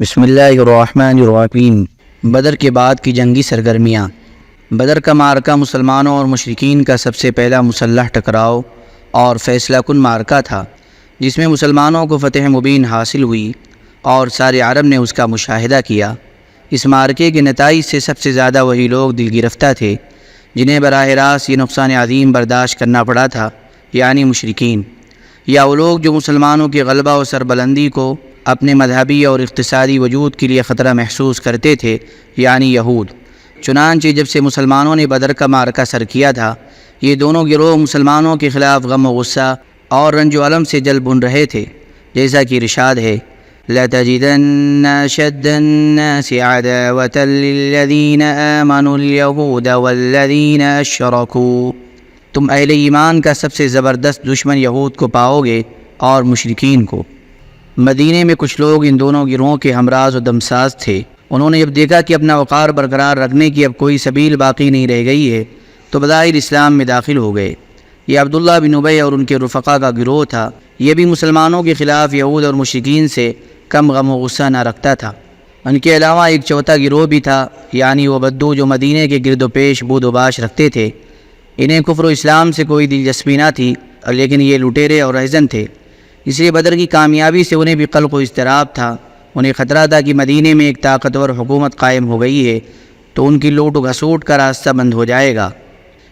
بسم اللہ الرحمن الرحیم۔ بدر کے بعد کی جنگی سرگرمیاں۔ بدر کا معرکہ مسلمانوں اور مشرکین کا سب سے پہلا مسلح ٹکراؤ اور فیصلہ کن معرکہ تھا، جس میں مسلمانوں کو فتح مبین حاصل ہوئی اور سارے عرب نے اس کا مشاہدہ کیا۔ اس معرکے کے نتائج سے سب سے زیادہ وہی لوگ دل گرفتہ تھے جنہیں براہ راست یہ نقصان عظیم برداشت کرنا پڑا تھا، یعنی مشرکین، یا وہ لوگ جو مسلمانوں کے غلبہ و سربلندی کو اپنے مذہبی اور اقتصادی وجود کے لیے خطرہ محسوس کرتے تھے، یعنی یہود۔ چنانچہ جب سے مسلمانوں نے بدر کا معرکہ سر کیا تھا، یہ دونوں گروہ مسلمانوں کے خلاف غم و غصہ اور رنج و الم سے جل بھن رہے تھے، جیسا کہ ارشاد ہے لَتَجِدَنَّ أَشَدَّ النَّاسِ عَدَاوَةً لِلَّذِينَ آمَنُوا الْيَهُودَ وَالَّذِينَ أَشْرَكُوا۔ تم اہل ایمان کا سب سے زبردست دشمن یہود کو پاؤ گے اور مشرکین کو۔ مدینے میں کچھ لوگ ان دونوں گروہوں کے ہمراز و دمساز تھے۔ انہوں نے جب دیکھا کہ اپنا وقار برقرار رکھنے کی اب کوئی سبیل باقی نہیں رہ گئی ہے تو بظاہر اسلام میں داخل ہو گئے۔ یہ عبداللہ بن ابی اور ان کے رفقا کا گروہ تھا۔ یہ بھی مسلمانوں کے خلاف یہود اور مشرکین سے کم غم و غصہ نہ رکھتا تھا۔ ان کے علاوہ ایک چوتھا گروہ بھی تھا، یعنی وہ بدو جو مدینے کے گرد و پیش بود و باش رکھتے تھے۔ انہیں کفر و اسلام سے کوئی دلچسپی نہ تھی، لیکن یہ لٹیرے اور رہزن تھے، اس لیے بدر کی کامیابی سے انہیں بھی قلق و اضطراب تھا۔ انہیں خطرہ تھا کہ مدینے میں ایک طاقتور حکومت قائم ہو گئی ہے تو ان کی لوٹ و گھسوٹ کا راستہ بند ہو جائے گا،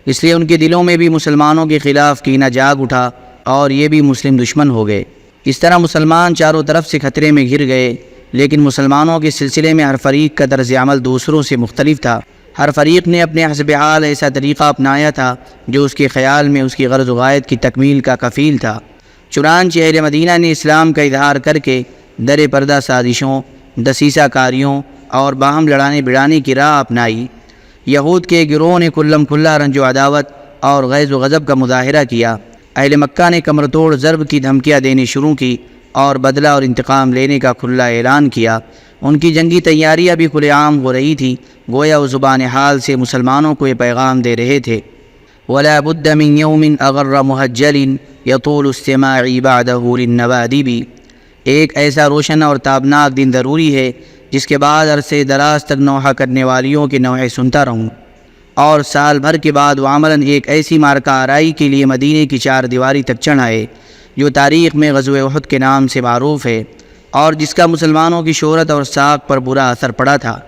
اس لیے ان کے دلوں میں بھی مسلمانوں کے خلاف کینہ جاگ اٹھا اور یہ بھی مسلم دشمن ہو گئے۔ اس طرح مسلمان چاروں طرف سے خطرے میں گھر گئے، لیکن مسلمانوں کے سلسلے میں ہر فریق کا طرز عمل دوسروں سے مختلف تھا۔ ہر فریق نے اپنے حسب حال ایسا طریقہ اپنایا تھا جو اس کے خیال میں اس کی غرض و غایت کی تکمیل کا کفیل تھا۔ چنانچہ اہل مدینہ نے اسلام کا اظہار کر کے در پردہ سازشوں، دسیسہ کاریوں اور باہم لڑانے بڑانے کی راہ اپنائی۔ یہود کے گروہ نے کلم کھلا رنج و عداوت اور غیظ و غضب کا مظاہرہ کیا۔ اہل مکہ نے کمر توڑ ضرب کی دھمکیاں دینی شروع کی اور بدلہ اور انتقام لینے کا کھلا اعلان کیا۔ ان کی جنگی تیاریاں بھی کھلے عام ہو رہی تھیں، گویا وہ زبان حال سے مسلمانوں کو یہ پیغام دے رہے تھے وَلَا بُدَّ مِن يَوْمٍ أَغَرَّ مُهَجَّلٍ يَطُولُ السِّمَاعِ بَعْدَهُ لِلنَّوَادِبِ۔ ایک ایسا روشن اور تابناک دن ضروری ہے جس کے بعد عرصے دراز تک نوحہ کرنے والیوں کے نوحے سنتا رہوں، اور سال بھر کے بعد وہ عملاً ایک ایسی مارکہ آرائی کے لیے مدینے کی چار دیواری تک چڑھ آئے جو تاریخ میں غزوہ احد کے نام سے معروف ہے اور جس کا مسلمانوں کی شہرت اور ساکھ پر برا اثر پڑا تھا۔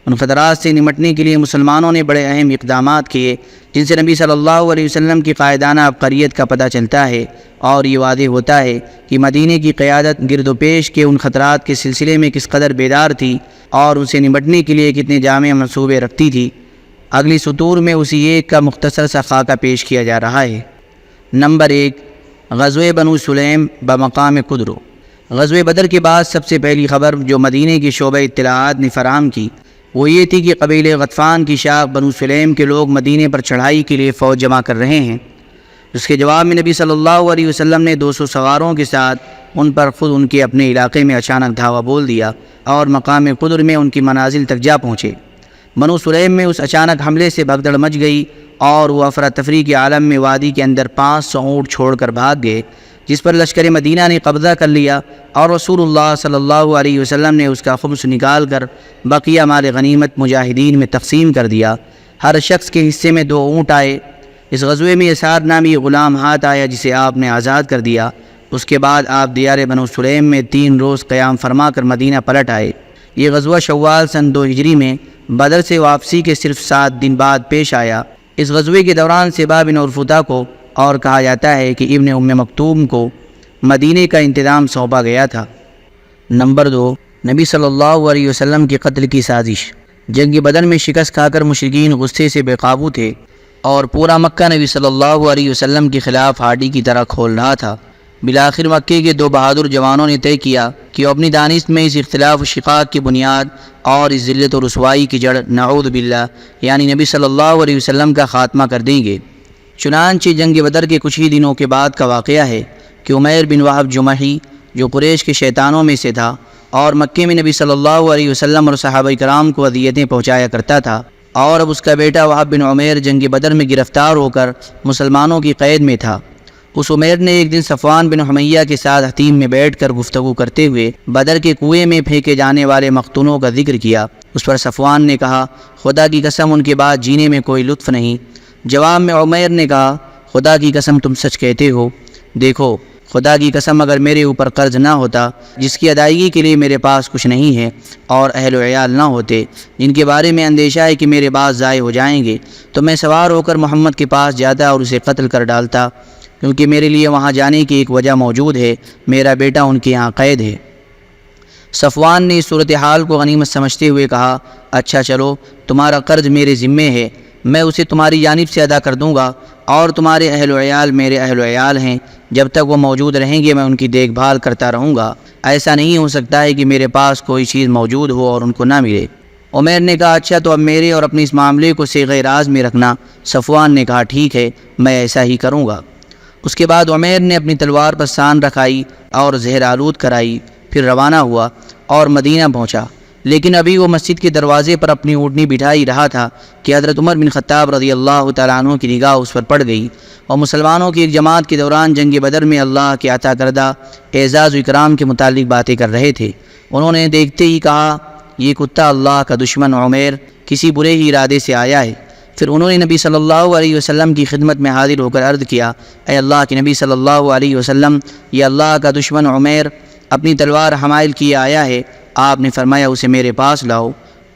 ان خطرات سے نمٹنے کے لیے مسلمانوں نے بڑے اہم اقدامات کیے جن سے نبی صلی اللہ علیہ وسلم کی قائدانہ عبقریت کا پتہ چلتا ہے، اور یہ واضح ہوتا ہے کہ مدینے کی قیادت گرد و پیش کے ان خطرات کے سلسلے میں کس قدر بیدار تھی اور ان سے نمٹنے کے لیے کتنے جامع منصوبے رکھتی تھی۔ اگلی سطور میں اسی ایک کا مختصر سا خاکہ پیش کیا جا رہا ہے۔ نمبر 1، غزوہ بنو سلیم بمقام قدرو۔ غزوہ بدر کے بعد سب سے پہلی خبر جو مدینے کی شعبہ اطلاعات نے فراہم کی وہ یہ تھی کہ قبیلہ غطفان کی شاخ بنو سلیم کے لوگ مدینے پر چڑھائی کے لیے فوج جمع کر رہے ہیں۔ اس کے جواب میں نبی صلی اللہ علیہ وسلم نے 200 سواروں کے ساتھ ان پر خود ان کے اپنے علاقے میں اچانک دھاوا بول دیا اور مقام قدر میں ان کی منازل تک جا پہنچے۔ بنو سلیم میں اس اچانک حملے سے بھگدڑ مچ گئی اور وہ افراتفری کے عالم میں وادی کے اندر 500 اونٹ چھوڑ کر بھاگ گئے، جس پر لشکر مدینہ نے قبضہ کر لیا اور رسول اللہ صلی اللہ علیہ وسلم نے اس کا خمس نکال کر بقیہ مال غنیمت مجاہدین میں تقسیم کر دیا۔ ہر شخص کے حصے میں 2 اونٹ آئے۔ اس غزوے میں یسار نامی غلام ہاتھ آیا جسے آپ نے آزاد کر دیا۔ اس کے بعد آپ دیار بنو سلیم میں 3 روز قیام فرما کر مدینہ پلٹ آئے۔ یہ غزوہ شوال سن 2 ہجری میں بدر سے واپسی کے صرف 7 دن بعد پیش آیا۔ اس غزوے کے دوران سبا بن عرفطہ کو اور کہا جاتا ہے کہ ابن ام مکتوم کو مدینے کا انتظام سونپا گیا تھا۔ نمبر 2، نبی صلی اللہ علیہ وسلم کی قتل کی سازش۔ جنگ بدر میں شکست کھا کر مشرکین غصے سے بے قابو تھے اور پورا مکہ نبی صلی اللہ علیہ وسلم کے خلاف ہاڈی کی طرح کھول رہا تھا۔ بالآخر مکے کے 2 بہادر جوانوں نے طے کیا کہ وہ اپنی دانست میں اس اختلاف و شقاق کی بنیاد اور اس ذلت و رسوائی کی جڑ نعوذ باللہ یعنی نبی صلی اللہ علیہ وسلم کا خاتمہ کر دیں گے۔ چنانچہ جنگ بدر کے کچھ ہی دنوں کے بعد کا واقعہ ہے کہ عمیر بن وہب جمحی جو قریش کے شیطانوں میں سے تھا اور مکے میں نبی صلی اللہ علیہ وسلم اور صحابہ کرام کو اذیتیں پہنچایا کرتا تھا، اور اب اس کا بیٹا وہب بن عمیر جنگ بدر میں گرفتار ہو کر مسلمانوں کی قید میں تھا۔ اس عمیر نے ایک دن صفوان بن حمیہ کے ساتھ حتیم میں بیٹھ کر گفتگو کرتے ہوئے بدر کے کنویں میں پھینکے جانے والے مقتولوں کا ذکر کیا۔ اس پر صفوان نے کہا، خدا کی قسم ان کے بعد جینے میں کوئی لطف نہیں۔ جواب میں عمیر نے کہا، خدا کی قسم تم سچ کہتے ہو۔ دیکھو، خدا کی قسم اگر میرے اوپر قرض نہ ہوتا جس کی ادائیگی کے لیے میرے پاس کچھ نہیں ہے، اور اہل و عیال نہ ہوتے جن کے بارے میں اندیشہ ہے کہ میرے بعد ضائع ہو جائیں گے، تو میں سوار ہو کر محمد کے پاس جاتا اور اسے قتل کر ڈالتا، کیونکہ میرے لیے وہاں جانے کی ایک وجہ موجود ہے، میرا بیٹا ان کے یہاں قید ہے۔ صفوان نے اس صورتحال کو غنیمت سمجھتے ہوئے کہا، اچھا چلو، تمہارا قرض میرے ذمے ہے، میں اسے تمہاری جانب سے ادا کر دوں گا، اور تمہارے اہل و عیال میرے اہل و عیال ہیں، جب تک وہ موجود رہیں گے میں ان کی دیکھ بھال کرتا رہوں گا۔ ایسا نہیں ہو سکتا ہے کہ میرے پاس کوئی چیز موجود ہو اور ان کو نہ ملے۔ عمیر نے کہا، اچھا تو اب میرے اور اپنے اس معاملے کو صیغہ راز میں رکھنا۔ صفوان نے کہا، ٹھیک ہے، میں ایسا ہی کروں گا۔ اس کے بعد عمیر نے اپنی تلوار پر سان رکھائی اور زہر آلود کرائی، پھر روانہ ہوا اور مدینہ پہنچا، لیکن ابھی وہ مسجد کے دروازے پر اپنی اونٹنی بٹھائی رہا تھا کہ حضرت عمر بن خطاب رضی اللہ تعالیٰ عنہ کی نگاہ اس پر پڑ گئی، اور مسلمانوں کی ایک جماعت کے دوران جنگ بدر میں اللہ کے عطا کردہ اعزاز و اکرام کے متعلق باتیں کر رہے تھے۔ انہوں نے دیکھتے ہی کہا، یہ کتا اللہ کا دشمن عمیر کسی برے ہی ارادے سے آیا ہے۔ پھر انہوں نے نبی صلی اللہ علیہ وسلم کی خدمت میں حاضر ہو کر عرض کیا، اے اللہ کے نبی صلی اللہ علیہ وسلم، یہ اللہ کا دشمن عمیر اپنی تلوار حمائل کیے آیا ہے۔ آپ نے فرمایا، اسے میرے پاس لاؤ۔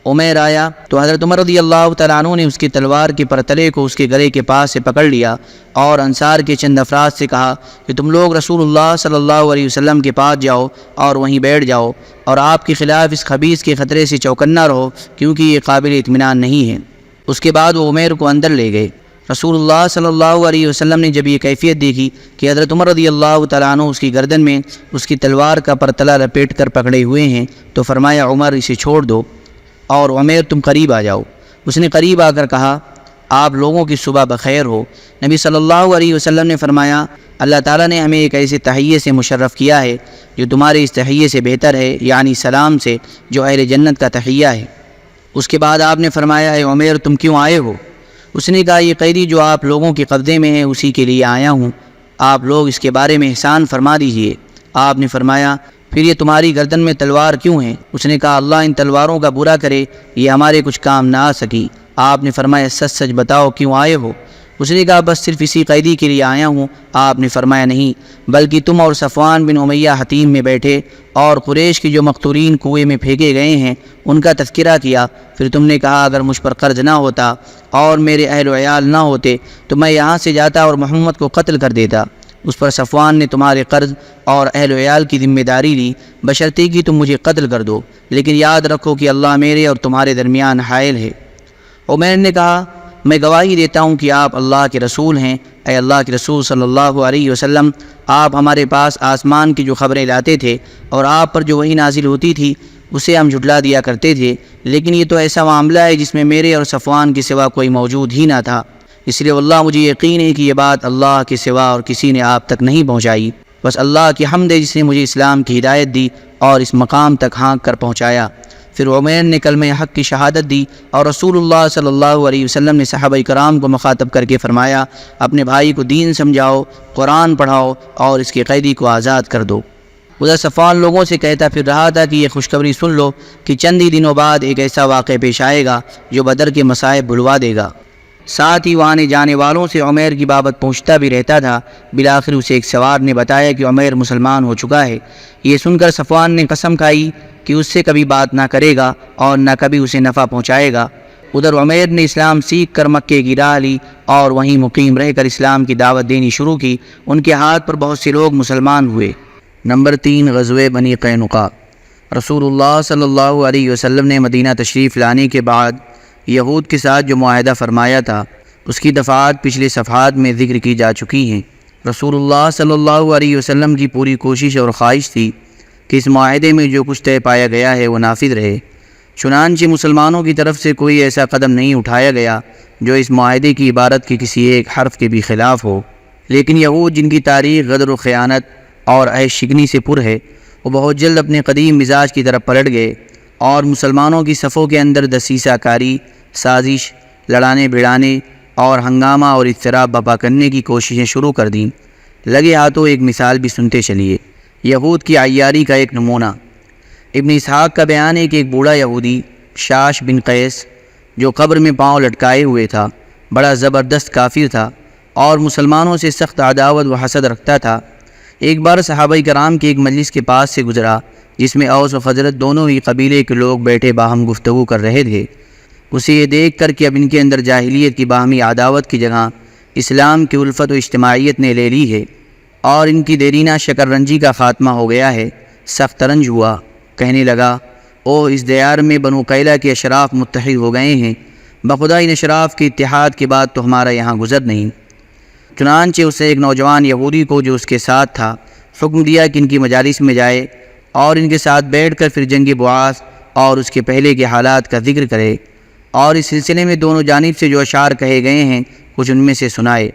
عمیر آیا تو حضرت عمر رضی اللہ تعالیٰ عنہ نے اس کی تلوار کے پرتلے کو اس کے گلے کے پاس سے پکڑ لیا، اور انصار کے چند افراد سے کہا کہ تم لوگ رسول اللہ صلی اللہ علیہ وسلم کے پاس جاؤ اور وہیں بیٹھ جاؤ، اور آپ کے خلاف اس خبیث کے خطرے سے چوکنا رہو، کیونکہ یہ قابل اطمینان نہیں ہے۔ اس کے بعد وہ عمیر کو اندر لے گئے۔ رسول اللہ صلی اللہ علیہ وسلم نے جب یہ کیفیت دیکھی کہ حضرت عمر رضی اللہ تعالیٰ عنہ اس کی گردن میں اس کی تلوار کا پرتلہ لپیٹ کر پکڑے ہوئے ہیں، تو فرمایا، عمر اسے چھوڑ دو، اور عمیر تم قریب آ جاؤ۔ اس نے قریب آ کر کہا، آپ لوگوں کی صبح بخیر ہو۔ نبی صلی اللہ علیہ وسلم نے فرمایا، اللہ تعالیٰ نے ہمیں ایک ایسے تحیے سے مشرف کیا ہے جو تمہارے اس تحیے سے بہتر ہے، یعنی سلام سے، جو اہل جنت کا تحیہ ہے۔ اس کے بعد آپ نے فرمایا، اے عمیر تم کیوں آئے ہو؟ اس نے کہا، یہ قیدی جو آپ لوگوں کے قبضے میں ہے اسی کے لیے آیا ہوں، آپ لوگ اس کے بارے میں احسان فرما دیجئے۔ آپ نے فرمایا، پھر یہ تمہاری گردن میں تلوار کیوں ہے؟ اس نے کہا، اللہ ان تلواروں کا برا کرے، یہ ہمارے کچھ کام نہ آ سکی۔ آپ نے فرمایا، سچ سچ بتاؤ کیوں آئے ہو؟ اس نے کہا، بس صرف اسی قیدی کے لیے آیا ہوں۔ آپ نے فرمایا، نہیں، بلکہ تم اور صفوان بن امیہ حتیم میں بیٹھے اور قریش کی جو مقتولین کنویں میں پھینکے گئے ہیں ان کا تذکرہ کیا۔ پھر تم نے کہا، اگر مجھ پر قرض نہ ہوتا اور میرے اہل و عیال نہ ہوتے تو میں یہاں سے جاتا اور محمد کو قتل کر دیتا۔ اس پر صفوان نے تمہارے قرض اور اہل و عیال کی ذمہ داری لی، بشرطے کہ تم مجھے قتل کر دو، لیکن یاد رکھو کہ اللہ میرے اور تمہارے درمیان حائل ہے۔ عمیر نے کہا، میں گواہی دیتا ہوں کہ آپ اللہ کے رسول ہیں۔ اے اللہ کے رسول صلی اللہ علیہ وسلم، آپ ہمارے پاس آسمان کی جو خبریں لاتے تھے اور آپ پر جو وحی نازل ہوتی تھی اسے ہم جھٹلا دیا کرتے تھے، لیکن یہ تو ایسا معاملہ ہے جس میں میرے اور صفوان کے سوا کوئی موجود ہی نہ تھا، اس لیے واللہ مجھے یقین ہے کہ یہ بات اللہ کے سوا اور کسی نے آپ تک نہیں پہنچائی۔ بس اللہ کی حمد ہے جس نے مجھے اسلام کی ہدایت دی اور اس مقام تک ہانک کر پہنچایا۔ پھر عمیر نے کلمہ حق کی شہادت دی، اور رسول اللہ صلی اللہ علیہ وسلم نے صحابہ کرام کو مخاطب کر کے فرمایا، اپنے بھائی کو دین سمجھاؤ، قرآن پڑھاؤ اور اس کے قیدی کو آزاد کر دو۔ ادھر صفوان لوگوں سے کہتا پھر رہا تھا کہ یہ خوشخبری سن لو کہ چند ہی دنوں بعد ایک ایسا واقعہ پیش آئے گا جو بدر کے مصائب بھلوا دے گا۔ ساتھ ہی وہاں آنے جانے والوں سے عمیر کی بابت پوچھتا بھی رہتا تھا۔ بالآخر اسے ایک سوار نے بتایا کہ عمیر مسلمان ہو چکا ہے۔ یہ سن کر صفوان نے قسم کھائی کہ اس سے کبھی بات نہ کرے گا اور نہ کبھی اسے نفع پہنچائے گا۔ ادھر عمیر نے اسلام سیکھ کر مکے کی راہ لی اور وہیں مقیم رہ کر اسلام کی دعوت دینی شروع کی۔ ان کے ہاتھ پر بہت سے لوگ مسلمان ہوئے۔ نمبر 3، غزوہ بنی قینقاع۔ رسول اللہ صلی اللہ علیہ وسلم نے مدینہ تشریف لانے کے بعد یہود کے ساتھ جو معاہدہ فرمایا تھا اس کی دفعات پچھلے صفحات میں ذکر کی جا چکی ہیں۔ رسول اللہ صلی اللہ علیہ وسلم کی پوری کوشش اور خواہش تھی کہ اس معاہدے میں جو کچھ طے پایا گیا ہے وہ نافذ رہے۔ چنانچہ مسلمانوں کی طرف سے کوئی ایسا قدم نہیں اٹھایا گیا جو اس معاہدے کی عبارت کے کسی ایک حرف کے بھی خلاف ہو، لیکن یہود جن کی تاریخ غدر و خیانت اور عیش شکنی سے پر ہے، وہ بہت جلد اپنے قدیم مزاج کی طرف پلٹ گئے اور مسلمانوں کی صفوں کے اندر دسیسہ کاری، سازش، لڑانے بھڑانے اور ہنگامہ اور اضطراب برپا کرنے کی کوششیں شروع کر دیں۔ لگے ہاتھوں ایک مثال بھی سنتے چلیے۔ یہود کی عیاری کا ایک نمونہ۔ ابن اسحاق کا بیان ہے کہ ایک بوڑھا یہودی شاش بن قیس جو قبر میں پاؤں لٹکائے ہوئے تھا، بڑا زبردست کافر تھا اور مسلمانوں سے سخت عداوت و حسد رکھتا تھا، ایک بار صحابہ کرام کے ایک مجلس کے پاس سے گزرا جس میں اوس و خزرج دونوں ہی قبیلے کے لوگ بیٹھے باہم گفتگو کر رہے تھے۔ اسے یہ دیکھ کر کہ اب ان کے اندر جاہلیت کی باہمی عداوت کی جگہ اسلام کی الفت و اجتماعیت نے لے لی ہے اور ان کی دیرینہ شکر رنجی کا خاتمہ ہو گیا ہے، سخت رنج ہوا۔ کہنے لگا، او اس دیار میں بنو قیلہ کے اشراف متحد ہو گئے ہیں، بخدا ان اشراف کے اتحاد کے بعد تو ہمارا یہاں گزر نہیں۔ چنانچہ اسے ایک نوجوان یہودی کو جو اس کے ساتھ تھا حکم دیا کہ ان کی مجالس میں جائے اور ان کے ساتھ بیٹھ کر پھر جنگ بعاث اور اس کے پہلے کے حالات کا ذکر کرے اور اس سلسلے میں دونوں جانب سے جو اشعار کہے گئے ہیں کچھ ان میں سے سنائے۔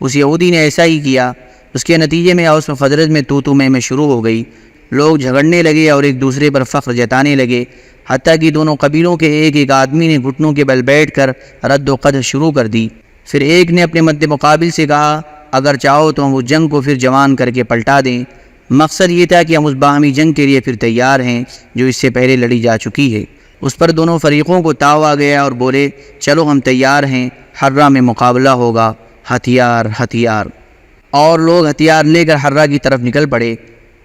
اس یہودی نے ایسا ہی کیا۔ اس کے نتیجے میں اوس و خزرج میں تو میں شروع ہو گئی، لوگ جھگڑنے لگے اور ایک دوسرے پر فخر جتانے لگے، حتیٰ کہ دونوں قبیلوں کے ایک آدمی نے گھٹنوں کے بل بیٹھ کر رد و قدح شروع کر دی۔ پھر ایک نے اپنے مد مقابل سے کہا، اگر چاہو تو ہم اس جنگ کو پھر جوان کر کے پلٹا دیں۔ مقصد یہ تھا کہ ہم اس باہمی جنگ کے لیے پھر تیار ہیں جو اس سے پہلے لڑی جا چکی ہے۔ اس پر دونوں فریقوں کو تاؤ آ گیا اور بولے، چلو ہم تیار ہیں، حرہ میں مقابلہ ہوگا، ہتھیار ہتھیار۔ اور لوگ ہتھیار لے کر حرہ کی طرف نکل پڑے۔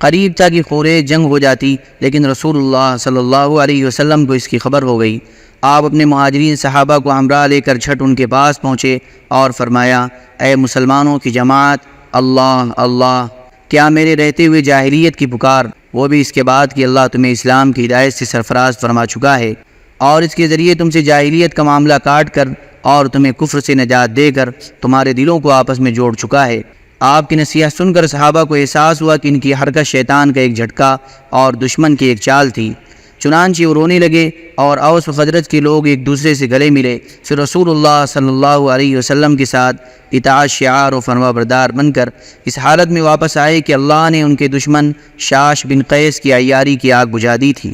قریب تھا کہ خورے جنگ ہو جاتی، لیکن رسول اللہ صلی اللہ علیہ وسلم کو اس کی خبر ہو گئی۔ آپ اپنے مہاجرین صحابہ کو ہمراہ لے کر جھٹ ان کے پاس پہنچے اور فرمایا، اے مسلمانوں کی جماعت، اللہ اللہ، کیا میرے رہتے ہوئے جاہلیت کی پکار، وہ بھی اس کے بعد کہ اللہ تمہیں اسلام کی ہدایت سے سرفراز فرما چکا ہے اور اس کے ذریعے تم سے جاہلیت کا معاملہ کاٹ کر اور تمہیں کفر سے نجات دے کر تمہارے دلوں کو آپس میں جوڑ چکا ہے۔ آپ کی نصیحت سن کر صحابہ کو احساس ہوا کہ ان کی حرکت شیطان کا ایک جھٹکا اور دشمن کی ایک چال تھی، چنانچہ وہ رونے لگے اور اوس و خزرج کے لوگ ایک دوسرے سے گلے ملے۔ پھر رسول اللہ صلی اللہ علیہ وسلم کے ساتھ اطاعت شعار و فرما بردار بن کر اس حالت میں واپس آئے کہ اللہ نے ان کے دشمن شاش بن قیس کی عیاری کی آگ بجھا دی تھی۔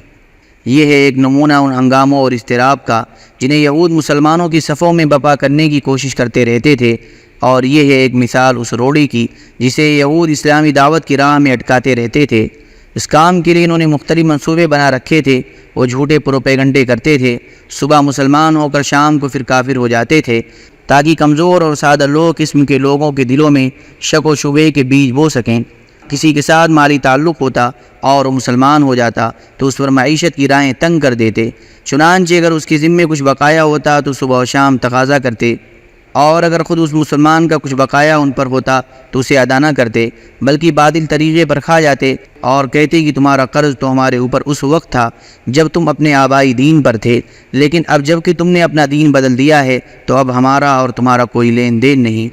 یہ ہے ایک نمونہ ان ہنگاموں اور اضطراب کا جنہیں یہود مسلمانوں کی صفوں میں بپا کرنے کی کوشش کرتے رہتے تھے، اور یہ ہے ایک مثال اس روڑی کی جسے یہود اسلامی دعوت کی راہ میں اٹکاتے رہتے تھے۔ اس کام کے لیے انہوں نے مختلف منصوبے بنا رکھے تھے۔ وہ جھوٹے پروپیگنڈے کرتے تھے، صبح مسلمان ہو کر شام کو پھر کافر ہو جاتے تھے تاکہ کمزور اور سادہ لوگ قسم کے لوگوں کے دلوں میں شک و شبہے کے بیج بو سکیں۔ کسی کے ساتھ مالی تعلق ہوتا اور وہ مسلمان ہو جاتا تو اس پر معیشت کی راہیں تنگ کر دیتے، چنانچہ اگر اس کے ذمے کچھ بقایا ہوتا تو صبح و شام تقاضا کرتے، اور اگر خود اس مسلمان کا کچھ بقایا ان پر ہوتا تو اسے ادا نہ کرتے بلکہ باطل طریقے پر کھا جاتے اور کہتے کہ تمہارا قرض تو ہمارے اوپر اس وقت تھا جب تم اپنے آبائی دین پر تھے، لیکن اب جب کہ تم نے اپنا دین بدل دیا ہے تو اب ہمارا اور تمہارا کوئی لین دین نہیں۔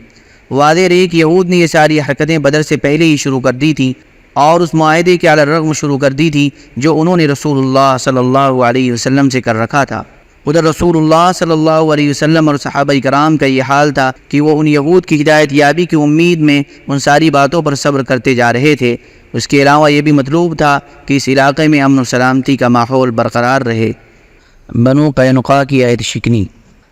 واضح رہی کہ یہود نے یہ ساری حرکتیں بدر سے پہلے ہی شروع کر دی تھیں اور اس معاہدے کے علی الرغم شروع کر دی تھی جو انہوں نے رسول اللہ صلی اللہ علیہ وسلم سے کر رکھا تھا۔ ادھر رسول اللہ صلی اللہ علیہ وسلم اور صحابہ کرام کا یہ حال تھا کہ وہ ان یہود کی ہدایت یابی کی امید میں ان ساری باتوں پر صبر کرتے جا رہے تھے۔ اس کے علاوہ یہ بھی مطلوب تھا کہ اس علاقے میں امن و سلامتی کا ماحول برقرار رہے۔ بنو قینقاع کی عہد شکنی۔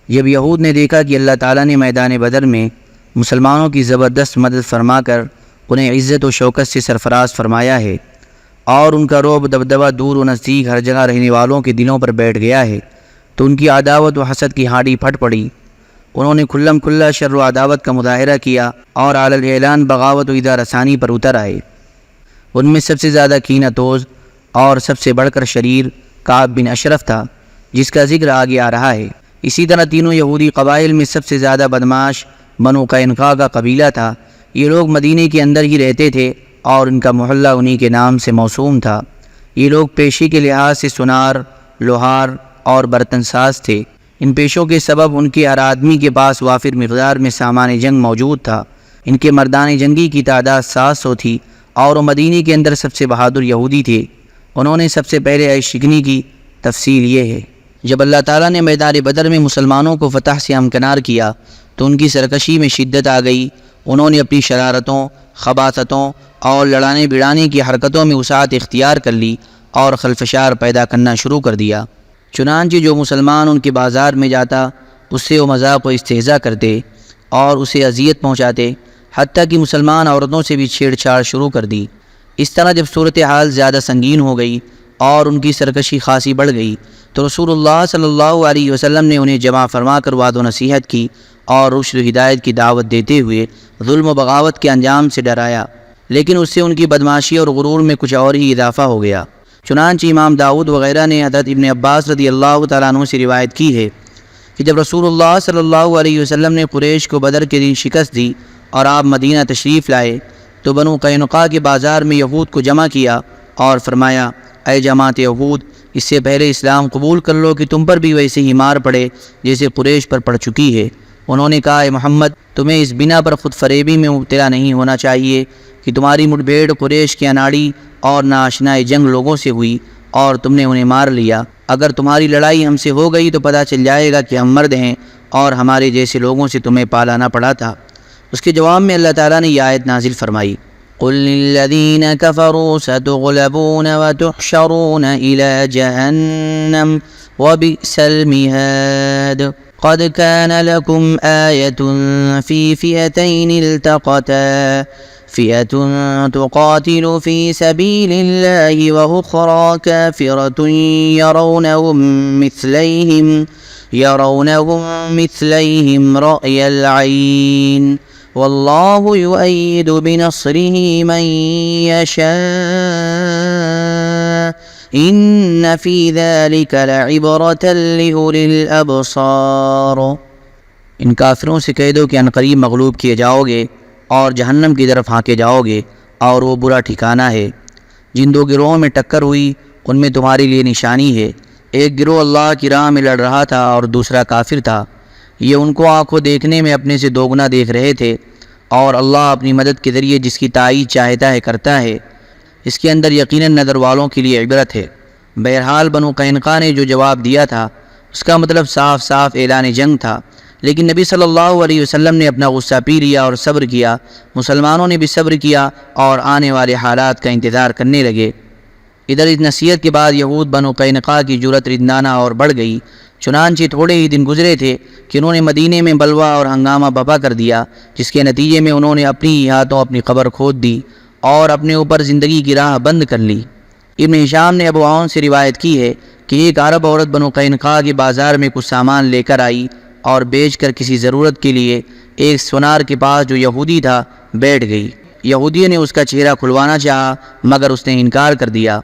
جب یہود نے دیکھا کہ اللہ تعالیٰ نے میدان بدر میں مسلمانوں کی زبردست مدد فرما کر انہیں عزت و شوکت سے سرفراز فرمایا ہے اور ان کا رعب دبدبہ دور و نزدیک ہر جگہ رہنے والوں کے دلوں پر بیٹھ گیا ہے، تو ان کی عداوت و حسد کی ہانڈی پھٹ پڑی۔ انہوں نے کھلم کھلا شر و عداوت کا مظاہرہ کیا اور علی الاعلان بغاوت و ایذا رسانی پر اتر آئے۔ ان میں سب سے زیادہ کینہ توز اور سب سے بڑھ کر شریر کعب بن اشرف تھا، جس کا ذکر آگے آ رہا ہے۔ اسی طرح تینوں یہودی قبائل میں سب سے زیادہ بدماش بنو قینقاع کا قبیلہ تھا۔ یہ لوگ مدینے کے اندر ہی رہتے تھے اور ان کا محلہ انہی کے نام سے موسوم تھا۔ یہ لوگ پیشی کے لحاظ سے سنار، لوہار اور برتن ساز تھے۔ ان پیشوں کے سبب ان کے ہر آدمی کے پاس وافر مقدار میں سامان جنگ موجود تھا۔ ان کے مردان جنگی کی تعداد 700 تھی اور وہ مدینے کے اندر سب سے بہادر یہودی تھے۔ انہوں نے سب سے پہلے عہد شکنی کی تفصیل یہ ہے۔ جب اللہ تعالیٰ نے میدان بدر میں مسلمانوں کو فتح سے ہمکنار کیا تو ان کی سرکشی میں شدت آ گئی۔ انہوں نے اپنی شرارتوں، خباثتوں اور لڑانے بڑانے کی حرکتوں میں وسعت اختیار کر لی اور خلفشار پیدا کرنا شروع کر دیا۔ چنانچہ جو مسلمان ان کے بازار میں جاتا اس سے وہ مذاق و استہزاء کرتے اور اسے اذیت پہنچاتے، حتیٰ کہ مسلمان عورتوں سے بھی چھیڑ چھاڑ شروع کر دی۔ اس طرح جب صورتحال زیادہ سنگین ہو گئی اور ان کی سرکشی خاصی بڑھ گئی تو رسول اللہ صلی اللہ علیہ وسلم نے انہیں جمع فرما کر وعظ و نصیحت کی اور رشد و ہدایت کی دعوت دیتے ہوئے ظلم و بغاوت کے انجام سے ڈرایا، لیکن اس سے ان کی بدمعاشی اور غرور میں کچھ اور ہی اضافہ ہو گیا۔ چنانچہ امام داؤد وغیرہ نے حضرت ابن عباس رضی اللہ تعالیٰ عنہ سے روایت کی ہے کہ جب رسول اللہ صلی اللہ علیہ وسلم نے قریش کو بدر کے دن شکست دی اور آپ مدینہ تشریف لائے تو بنو قینقاع کے بازار میں یہود کو جمع کیا اور فرمایا، اے جماعت یہود، اس سے پہلے اسلام قبول کر لو کہ تم پر بھی ویسے ہی مار پڑے جیسے قریش پر پڑ چکی ہے۔ انہوں نے کہا، اے محمد، تمہیں اس بنا پر خود فریبی میں مبتلا نہیں ہونا چاہیے کہ تمہاری مٹ بھیڑ قریش کے اناڑی اور ناآشنائے جنگ لوگوں سے ہوئی اور تم نے انہیں مار لیا۔ اگر تمہاری لڑائی ہم سے ہو گئی تو پتہ چل جائے گا کہ ہم مرد ہیں اور ہمارے جیسے لوگوں سے تمہیں پالانا پڑا تھا۔ اس کے جواب میں اللہ تعالیٰ نے یہ آیت نازل فرمائی، قُلْ لِلَّذِينَ كَفَرُوا سَتُغْلَبُونَ وَتُحْشَرُونَ إِلَى جَهَنَّمَ وَبِئْسَ الْمِهَادُ قَدْ كَانَ لَكُمْ آيَةٌ فِي فِئَتَيْنِ الْتَقَتَا فِئَةٌ تُقَاتِلُ فِي سَبِيلِ اللَّهِ وَأُخْرَى كَافِرَةٌ يَرَوْنَهُم مِّثْلَيْهِمْ رَأْيَ الْعَيْنِ وَاللَّهُ يُؤَيِّدُ بِنَصْرِهِ مَن يَشَاءُ إِنَّ فِي ذَلِكَ لَعِبْرَةً لِأُولِي الْأَبْصَارِ۔ ان کافروں سے کہہ دو کہ عنقریب مغلوب کیے جاؤ گے اور جہنم کی طرف ہانکے جاؤ گے، اور وہ برا ٹھکانہ ہے۔ جن دو گروہوں میں ٹکر ہوئی ان میں تمہارے لیے نشانی ہے، ایک گروہ اللہ کی راہ میں لڑ رہا تھا اور دوسرا کافر تھا۔ یہ ان کو آنکھوں دیکھنے میں اپنے سے دوگنا دیکھ رہے تھے، اور اللہ اپنی مدد کے ذریعے جس کی تائید چاہتا ہے کرتا ہے۔ اس کے اندر یقیناً نظر والوں کے لیے عبرت ہے۔ بہرحال بنو قینقاع نے جو جواب دیا تھا اس کا مطلب صاف صاف اعلان جنگ تھا، لیکن نبی صلی اللہ علیہ وسلم نے اپنا غصہ پی لیا اور صبر کیا۔ مسلمانوں نے بھی صبر کیا اور آنے والے حالات کا انتظار کرنے لگے۔ ادھر اس نصیحت کے بعد یہود بنو قینقاع کی جرأت رندانہ اور بڑھ گئی۔ چنانچہ تھوڑے ہی دن گزرے تھے کہ انہوں نے مدینے میں بلوا اور ہنگامہ برپا کر دیا، جس کے نتیجے میں انہوں نے اپنی ہی ہاتھوں اپنی قبر کھود دی اور اپنے اوپر زندگی کی راہ بند کر لی۔ ابن ہشام نے ابو عون سے روایت کی ہے کہ ایک عرب عورت بنو قینقاع کے بازار میں کچھ سامان لے کر آئی اور بیچ کر کسی ضرورت کے لیے ایک سونار کے پاس جو یہودی تھا بیٹھ گئی۔ یہودی نے اس کا چہرہ کھلوانا چاہا مگر اس نے انکار کر دیا۔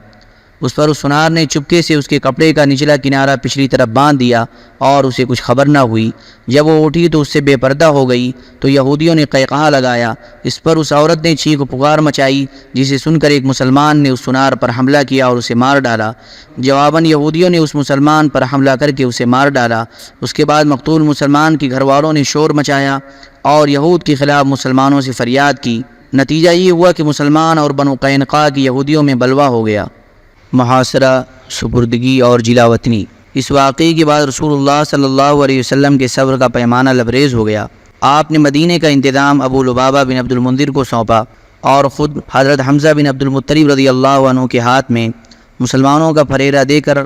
اس پر اس سونار نے چپکے سے اس کے کپڑے کا نچلا کنارہ پچھلی طرف باندھ دیا اور اسے کچھ خبر نہ ہوئی۔ جب وہ اٹھی تو اس سے بے پردہ ہو گئی تو یہودیوں نے قہقہا لگایا۔ اس پر اس عورت نے چیخ و پکار مچائی، جسے سن کر ایک مسلمان نے اس سونار پر حملہ کیا اور اسے مار ڈالا۔ جواباً یہودیوں نے اس مسلمان پر حملہ کر کے اسے مار ڈالا۔ اس کے بعد مقتول مسلمان کے گھر والوں نے شور مچایا اور یہود کے خلاف مسلمانوں سے فریاد کی۔ نتیجہ یہ ہوا کہ مسلمان اور بنو قینقاع کی یہودیوں میں بلوا ہو گیا۔ محاصرہ، سپردگی اور جلا وطنی۔ اس واقعے کے بعد رسول اللہ صلی اللہ علیہ وسلم کے صبر کا پیمانہ لبریز ہو گیا۔ آپ نے مدینے کا انتظام ابو لبابہ بن عبد المنذر کو سونپا اور خود حضرت حمزہ بن عبد المطلب رضی اللہ عنہ کے ہاتھ میں مسلمانوں کا پھریرہ دے کر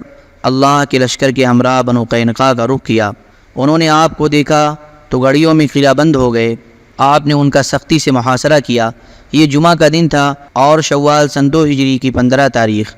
اللہ کے لشکر کے ہمراہ بنو قینقاع کا رخ کیا۔ انہوں نے آپ کو دیکھا تو گڑیوں میں قلعہ بند ہو گئے۔ آپ نے ان کا سختی سے محاصرہ کیا۔ یہ جمعہ کا دن تھا اور شوال سن 2 ہجری کی 15 تاریخ۔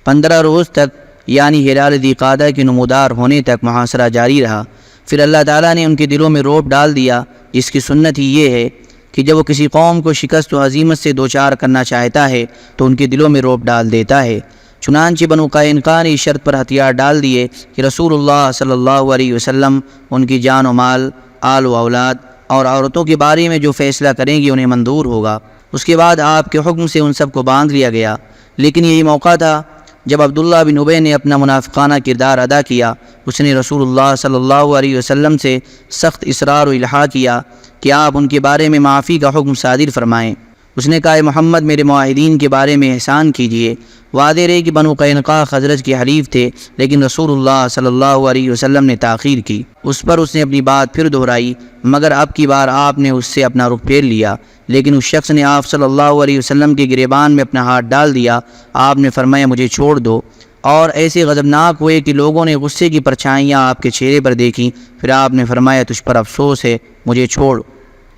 15 روز تک یعنی ہلال ذی قعدہ کے نمودار ہونے تک محاصرہ جاری رہا۔ پھر اللہ تعالیٰ نے ان کے دلوں میں رعب ڈال دیا، جس کی سنت ہی یہ ہے کہ جب وہ کسی قوم کو شکست و ہزیمت سے دوچار کرنا چاہتا ہے تو ان کے دلوں میں رعب ڈال دیتا ہے۔ چنانچہ بنو قینقاع نے اس شرط پر ہتھیار ڈال دیے کہ رسول اللہ صلی اللہ علیہ وسلم ان کی جان و مال، آل و اولاد اور عورتوں کے بارے میں جو فیصلہ کریں گے انہیں منظور ہوگا۔ اس کے بعد آپ کے حکم سے ان سب کو باندھ لیا گیا، لیکن یہی موقع تھا جب عبداللہ بن ابی نے اپنا منافقانہ کردار ادا کیا۔ اس نے رسول اللہ صلی اللہ علیہ وسلم سے سخت اصرار و الحاح کیا کہ آپ ان کے بارے میں معافی کا حکم صادر فرمائیں۔ اس نے کہا، اے محمد، میرے معاہدین کے بارے میں احسان کیجیے۔ واضح رہے کہ بنو قینقاع خزرج کے حلیف تھے، لیکن رسول اللہ صلی اللہ علیہ وسلم نے تاخیر کی۔ اس پر اس نے اپنی بات پھر دہرائی، مگر اب کی بار آپ نے اس سے اپنا رخ پھیر لیا۔ لیکن اس شخص نے آپ صلی اللہ علیہ وسلم کے گریبان میں اپنا ہاتھ ڈال دیا۔ آپ نے فرمایا، مجھے چھوڑ دو، اور ایسے غضبناک ہوئے کہ لوگوں نے غصے کی پرچھائیاں آپ کے چہرے پر دیکھیں۔ پھر آپ نے فرمایا، تجھ پر افسوس ہے، مجھے چھوڑ۔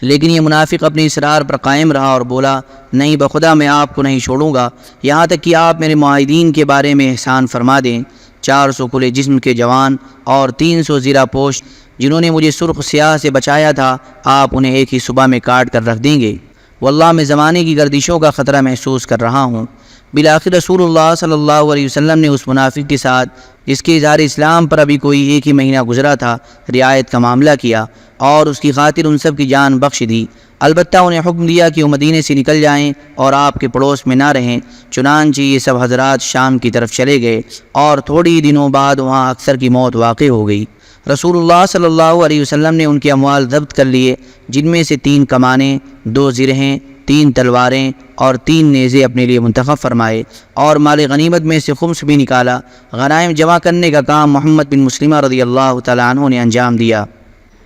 لیکن یہ منافق اپنے اصرار پر قائم رہا اور بولا نہیں بخدا میں آپ کو نہیں چھوڑوں گا یہاں تک کہ آپ میرے معاہدین کے بارے میں احسان فرما دیں۔ 400 کھلے جسم کے جوان اور 300 زیرہ پوش جنہوں نے مجھے سرخ سیاہ سے بچایا تھا، آپ انہیں ایک ہی صبح میں کاٹ کر رکھ دیں گے۔ واللہ میں زمانے کی گردشوں کا خطرہ محسوس کر رہا ہوں۔ بالآخر رسول اللہ صلی اللہ علیہ وسلم نے اس منافق کے ساتھ جس کے اظہار اسلام پر ابھی کوئی 1 ہی مہینہ گزرا تھا رعایت کا معاملہ کیا اور اس کی خاطر ان سب کی جان بخش دی۔ البتہ انہیں حکم دیا کہ وہ مدینے سے نکل جائیں اور آپ کے پڑوس میں نہ رہیں۔ چنانچہ یہ سب حضرات شام کی طرف چلے گئے اور تھوڑی ہی دنوں بعد وہاں اکثر کی موت واقع ہو گئی۔ رسول اللہ صلی اللہ علیہ وسلم نے ان کے اموال ضبط کر لیے، جن میں سے 3 کمانیں، 2 زرہیں، 3 تلواریں اور 3 نیزے اپنے لیے منتخب فرمائے، اور مال غنیمت میں سے خمس بھی نکالا۔ غنائم جمع کرنے کا کام محمد بن مسلمہ رضی اللہ تعالیٰ عنہ نے انجام دیا۔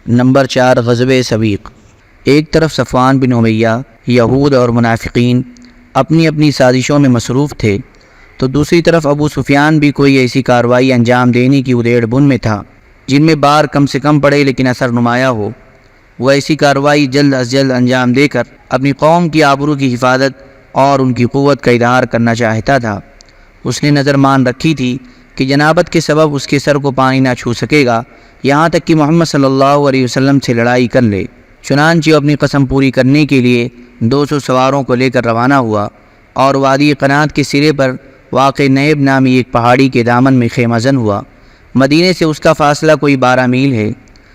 نمبر 4 غزوہ سویق۔ ایک طرف صفوان بن امیہ، یہود اور منافقین اپنی اپنی سازشوں میں مصروف تھے، تو دوسری طرف ابو سفیان بھی کوئی ایسی کارروائی انجام دینے کی ادیڑ بن میں تھا جن میں بار کم سے کم پڑے لیکن اثر نمایاں ہو۔ وہ ایسی کارروائی جلد از جلد انجام دے کر اپنی قوم کی آبرو کی حفاظت اور ان کی قوت کا اظہار کرنا چاہتا تھا۔ اس نے نظر مان رکھی تھی کہ جنابت کے سبب اس کے سر کو پانی نہ چھو سکے گا یہاں تک کہ محمد صلی اللہ علیہ وسلم سے لڑائی کر لے۔ چنانچہ وہ اپنی قسم پوری کرنے کے لیے 200 سواروں کو لے کر روانہ ہوا اور وادی قنات کے سرے پر واقع نیب نامی ایک پہاڑی کے دامن میں خیمہ زن ہوا۔ مدینے سے اس کا فاصلہ کوئی 12 میل ہے،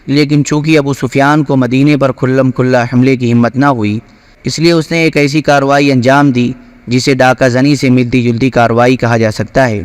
لیکن چونکہ ابو سفیان کو مدینے پر کھلم کھلا حملے کی ہمت نہ ہوئی، اس لیے اس نے ایک ایسی کارروائی انجام دی جسے ڈاکہ زنی سے ملتی جلتی کارروائی کہا جا سکتا ہے۔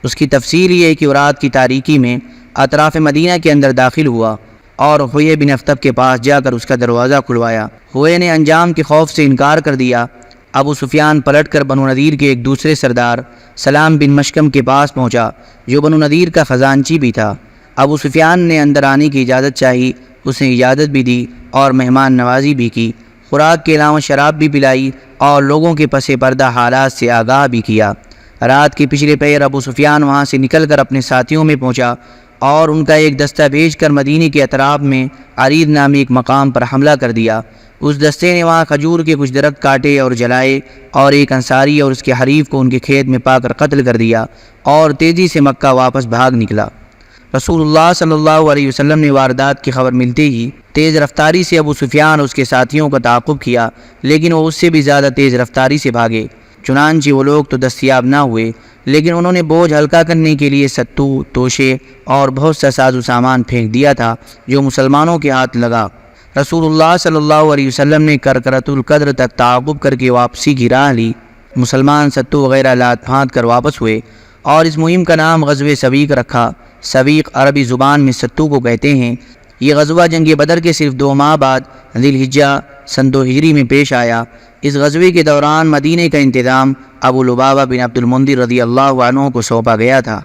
اس کی تفصیل یہ ہے کہ رات کی تاریکی میں اطراف مدینہ کے اندر داخل ہوا اور ہوئے بن اخطب کے پاس جا کر اس کا دروازہ کھلوایا۔ ہوئے نے انجام کے خوف سے انکار کر دیا۔ ابو سفیان پلٹ کر بنو نذیر کے ایک دوسرے سردار سلام بن مشکم کے پاس پہنچا جو بنو نذیر کا خزانچی بھی تھا۔ ابو سفیان نے اندر آنے کی اجازت چاہی، اس نے اجازت بھی دی اور مہمان نوازی بھی کی، خوراک کے علاوہ شراب بھی پلائی اور لوگوں کے پس پردہ حالات سے آگاہ بھی کیا۔ رات کے پچھلے پہر ابو سفیان وہاں سے نکل کر اپنے ساتھیوں میں پہنچا اور ان کا ایک دستہ بھیج کر مدینے کے اطراف میں عرید نامی ایک مقام پر حملہ کر دیا۔ اس دستے نے وہاں کھجور کے کچھ درخت کاٹے اور جلائے اور ایک انصاری اور اس کے حریف کو ان کے کھیت میں پا کر قتل کر دیا اور تیزی سے مکہ واپس بھاگ نکلا۔ رسول اللہ صلی اللہ علیہ وسلم نے واردات کی خبر ملتے ہی تیز رفتاری سے ابو سفیان اور اس کے ساتھیوں کا تعاقب کیا، لیکن وہ اس سے بھی زیادہ تیز رفتاری سے بھاگے۔ چنانچہ وہ لوگ تو دستیاب نہ ہوئے، لیکن انہوں نے بوجھ ہلکا کرنے کے لیے ستو، توشے اور بہت سا ساز و سامان پھینک دیا تھا جو مسلمانوں کے ہاتھ لگا۔ رسول اللہ صلی اللہ علیہ وسلم نے کرکرۃ القدر تک تعاقب کر کے واپسی کی راہ لی۔ مسلمان ستو وغیرہ لاد پھاند کر واپس ہوئے اور اس مہم کا نام غزوہ سویق رکھا۔ سویق عربی زبان میں ستو کو کہتے ہیں۔ یہ غزوہ جنگ بدر کے صرف 2 ماہ بعد ذی الحجہ سن 2 ہجری میں پیش آیا۔ اس غزوے کے دوران مدینے کا انتظام ابو لبابہ بن عبد المنذر رضی اللہ عنہ کو سونپا گیا تھا۔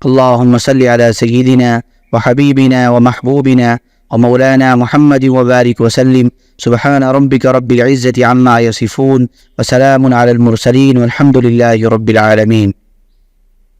اللہم صلی علی سیدنا و حبیبنا و محبوبنا و مولانا محمد وبارک وسلم۔ سبحان ربک رب العزة عما یصفون وسلام علی المرسلین والحمد للہ رب العالمین۔